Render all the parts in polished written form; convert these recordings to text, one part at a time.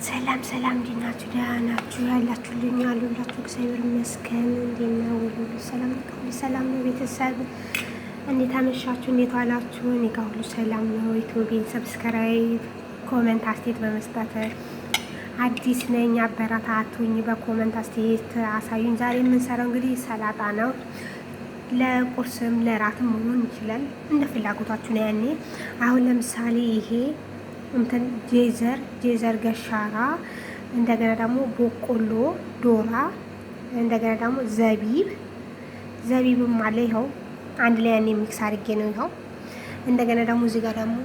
ሰላም ሰላም፣ እንዴት ናችሁ? ደህና ናችሁ? ያላችሁልኝ ያሉላችሁ እግዚአብሔር ይመስገን። እንዴት ነው? ሁሉ ሰላም ነው? ሰላም ነው? ቤተሰብ እንዴት አመሻችሁ? እንዴት ዋላችሁ? እኔ ጋር ሁሉ ሰላም ነው። ዩቲዩብን ሰብስክራይብ፣ ኮሜንት፣ አስተያየት በመስጠት አዲስ ነኝ፣ አበረታቱኝ። በኮሜንት አስተያየት አሳዩኝ። ዛሬ የምንሰራው እንግዲህ ሰላጣ ነው። ለቁርስም ለራትም መሆን ይችላል፣ እንደ ፍላጎታችሁ ነው። ያኔ አሁን ለምሳሌ ይሄ እንትን ጄዘር ገሻራ፣ እንደገና ደግሞ ቦቆሎ ዶራ፣ እንደገና ደግሞ ዘቢብም አለ። ይኸው አንድ ላይ ያኔ ሚክስ አድርጌ ነው። ይኸው እንደገና ደግሞ እዚህ ጋር ደግሞ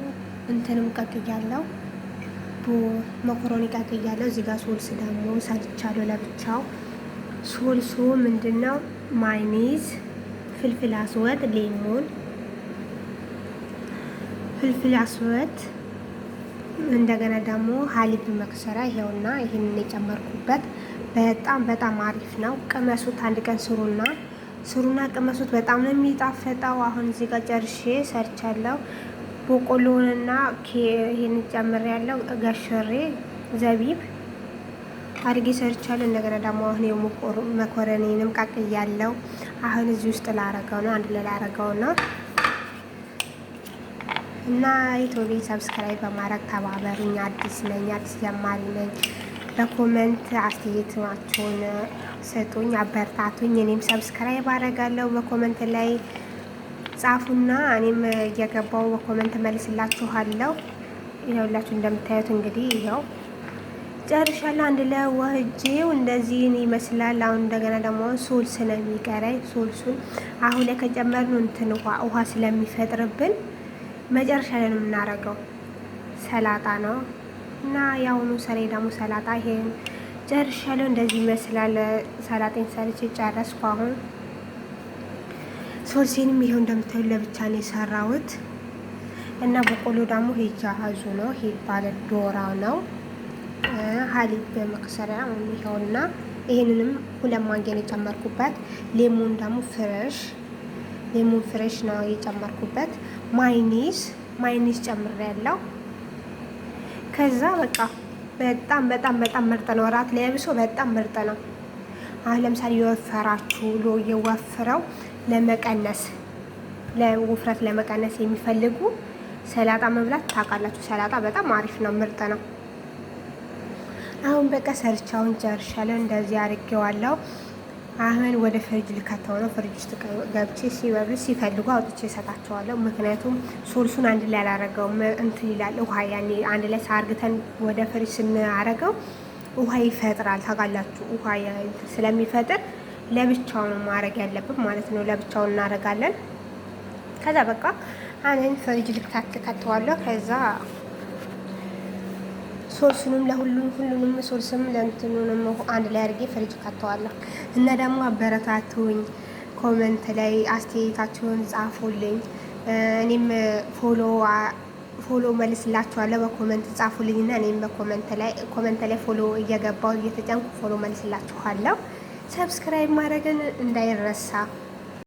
እንትንም ቀቅያለሁ፣ መኮሮኒ ቀቅያለሁ። እዚህ ጋር ሶልስ ደግሞ ሰርቻለሁ ለብቻው። ሶልሱ ምንድነው? ማይኒዝ፣ ፍልፍል አስወጥ፣ ሌሞን፣ ፍልፍል አስወጥ፣ እንደገና ደግሞ ሀሊብ መክሰራ። ይሄውና ይሄንን የጨመርኩበት በጣም አሪፍ ነው። ቅመሱት፣ አንድ ቀን ስሩና ቅመሱት። በጣም ነው የሚጣፈጠው። አሁን እዚህ ጋር ጨርሼ ሰርቻለሁ። ቦቆሎንና ይሄን ጨምሬያለሁ። ገሽሬ ዘቢብ አድርጌ ሰርቻለሁ። እንደገና ደግሞ አሁን መኮረኒንም ቀቅያለሁ። አሁን እዚህ ውስጥ ላረገው ነው፣ አንድ ላይ ላረገው ነው። እና ዩቲዩብ ሰብስክራይብ በማድረግ ተባበሩኝ። አዲስ ጀማሪ ነኝ። በኮሜንት አስተያየታችሁን ስጡኝ፣ አበርታቱኝ። እኔም ሰብስክራይብ አደርጋለሁ። በኮሜንት ላይ ጻፉና እኔም እየገባው በኮሜንት መልስላችኋለሁ። ይኸውላችሁ እንደምታዩት እንግዲህ ይኸው ጨርሻለሁ። አንድ ላይ ወህጄው እንደዚህ ይመስላል። አሁን እንደገና ደግሞ ሶልስ ነው የሚቀረኝ። ሶልሱን አሁን ላይ ከጨመርነው እንትን ውሃ ስለሚፈጥርብን መጨረሻ ላይ ነው የምናደርገው። ሰላጣ ነው እና የአሁኑ ሰሬ ደግሞ ሰላጣ ይሄን ጨርሻለሁ። እንደዚህ ይመስላል። ሰላጤን ሰርቼ ጨረስኩ። አሁን ሶልሴንም ይሄው እንደምታዩ ለብቻ ነው የሰራሁት። እና በቆሎ ደግሞ ሂጃዙ ነው ባለ ዶራው ነው። ሀሊብ በመክሰሪያ ይሄውና ይሄንንም ሁለት ማንኪያ ነው የጨመርኩበት። ሌሞን ደግሞ ሌሞን ፍሬሽ ነው የጨመርኩበት። ማይኒስ ጨምሬያለሁ። ከዛ በቃ በጣም ምርጥ ነው። እራት ላይ አብሶ በጣም ምርጥ ነው። አሁን ለምሳሌ የወፈራችሁ የወፍረው ለውፍረት ለመቀነስ የሚፈልጉ ሰላጣ መብላት ታውቃላችሁ። ሰላጣ በጣም አሪፍ ነው፣ ምርጥ ነው። አሁን በቃ ሰርቻውን ጨርሻለሁ። እንደዚህ አድርጌዋለሁ። አሁን ወደ ፍሪጅ ልከተው ነው። ፍሪጅ ውስጥ ገብቼ ሲበሉ ሲፈልጉ አውጥቼ እሰጣቸዋለሁ። ምክንያቱም ሶልሱን አንድ ላይ አላረገውም፣ እንትን ይላል ውሃ። ያኔ አንድ ላይ ሳርግተን ወደ ፍሪጅ ስናረገው ውሃ ይፈጥራል። ታውቃላችሁ፣ ውሃ ስለሚፈጥር ለብቻው ነው ማድረግ ያለብን ማለት ነው። ለብቻው እናደርጋለን። ከዛ በቃ አሁን ፍሪጅ ልከተዋለሁ። ከዛ ሶልሱንም ሁሉንም ሶልስም ለእንትኑንም አንድ ላይ አድርጌ ፍሪጅ ከተዋለሁ። እና ደግሞ አበረታቱኝ፣ ኮሜንት ላይ አስተያየታችሁን ጻፉልኝ። እኔም ፎሎ መልስላችኋለሁ። በኮሜንት ጻፉልኝ እና እኔም በኮሜንት ላይ ፎሎ እየገባው እየተጨንኩ ፎሎ መልስላችኋለሁ። ሰብስክራይብ ማድረግን እንዳይረሳ።